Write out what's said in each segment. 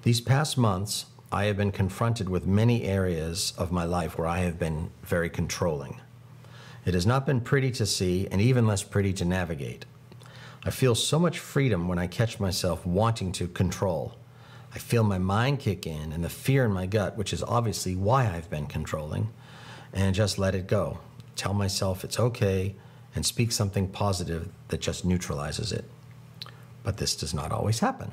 These past months, I have been confronted with many areas of my life where I have been very controlling. It has not been pretty to see and even less pretty to navigate. I feel so much freedom when I catch myself wanting to control. I feel my mind kick in and the fear in my gut, which is obviously why I've been controlling, and just let it go. Tell myself it's okay and speak something positive that just neutralizes it. But this does not always happen.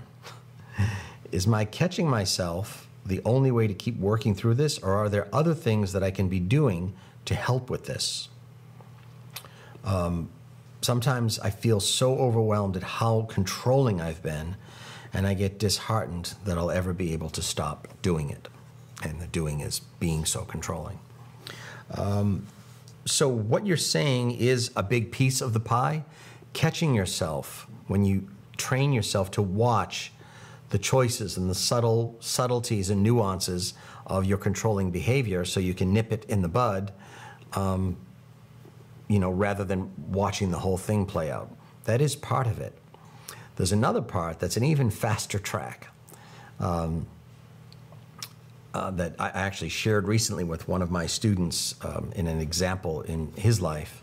Is my catching myself the only way to keep working through this, or are there other things that I can be doing to help with this? Sometimes I feel so overwhelmed at how controlling I've been, and I get disheartened that I'll ever be able to stop doing it. And the doing is being so controlling. So what you're saying is a big piece of the pie. Catching yourself when you train yourself to watch the choices and the subtleties and nuances of your controlling behavior so you can nip it in the bud, rather than watching the whole thing play out. That is part of it. There's another part that's an even faster track that I actually shared recently with one of my students in an example in his life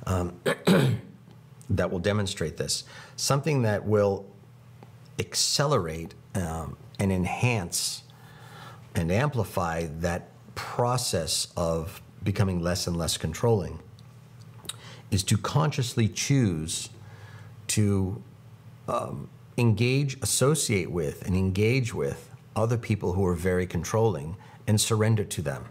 that will demonstrate this. Something that will accelerate and enhance and amplify that process of becoming less and less controlling is to consciously choose to associate with and engage with other people who are very controlling and surrender to them.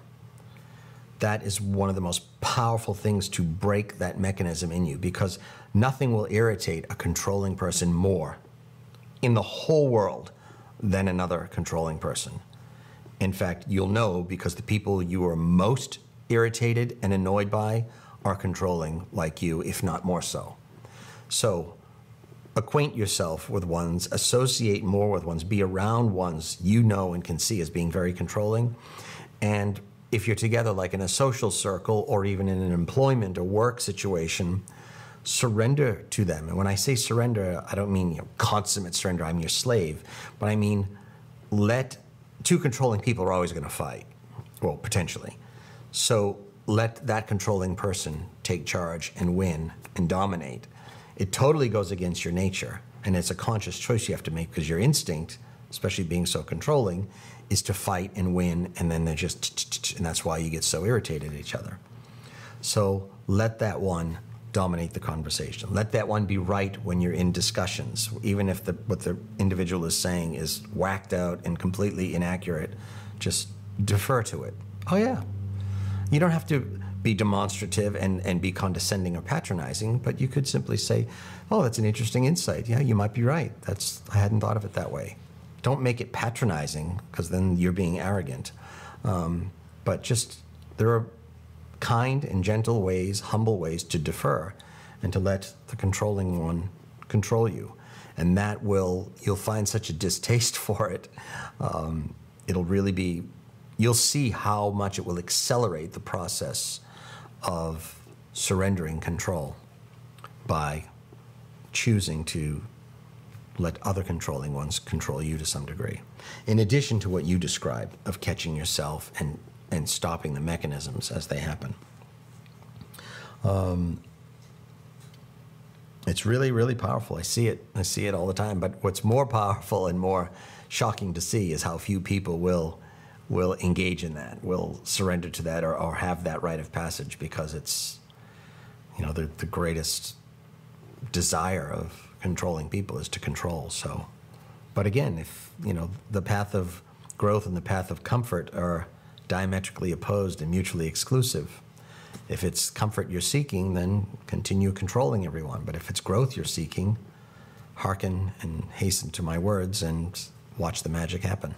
That is one of the most powerful things to break that mechanism in you, because nothing will irritate a controlling person more in the whole world than another controlling person. In fact, you'll know because the people you are most irritated and annoyed by are controlling like you, if not more so. So acquaint yourself with ones, associate more with ones, be around ones you know and can see as being very controlling. And if you're together like in a social circle or even in an employment or work situation, surrender to them. And when I say surrender, I don't mean consummate surrender, I'm your slave, but I mean two controlling people are always going to fight, well, potentially. So let that controlling person take charge and win and dominate. It totally goes against your nature, and it's a conscious choice you have to make, because your instinct, especially being so controlling, is to fight and win, and then they're just, and that's why you get so irritated at each other. So let that one dominate the conversation. Let that one be right when you're in discussions, even if what the individual is saying is whacked out and completely inaccurate. Just defer to it. Oh yeah. You don't have to be demonstrative and be condescending or patronizing, but you could simply say, oh, that's an interesting insight. Yeah, you might be right. I hadn't thought of it that way. Don't make it patronizing, because then you're being arrogant. But just, there are kind and gentle ways, humble ways to defer and to let the controlling one control you. And that you'll find such a distaste for it. It'll really be, you'll see how much it will accelerate the process of surrendering control by choosing to let other controlling ones control you to some degree. In addition to what you described of catching yourself and stopping the mechanisms as they happen. It's really, really powerful. I see it all the time. But what's more powerful and more shocking to see is how few people will engage in that, will surrender to that, or have that rite of passage, because it's, the greatest desire of controlling people is to control. So, but again, if, the path of growth and the path of comfort are diametrically opposed and mutually exclusive, if it's comfort you're seeking, then continue controlling everyone. But if it's growth you're seeking, hearken and hasten to my words and watch the magic happen.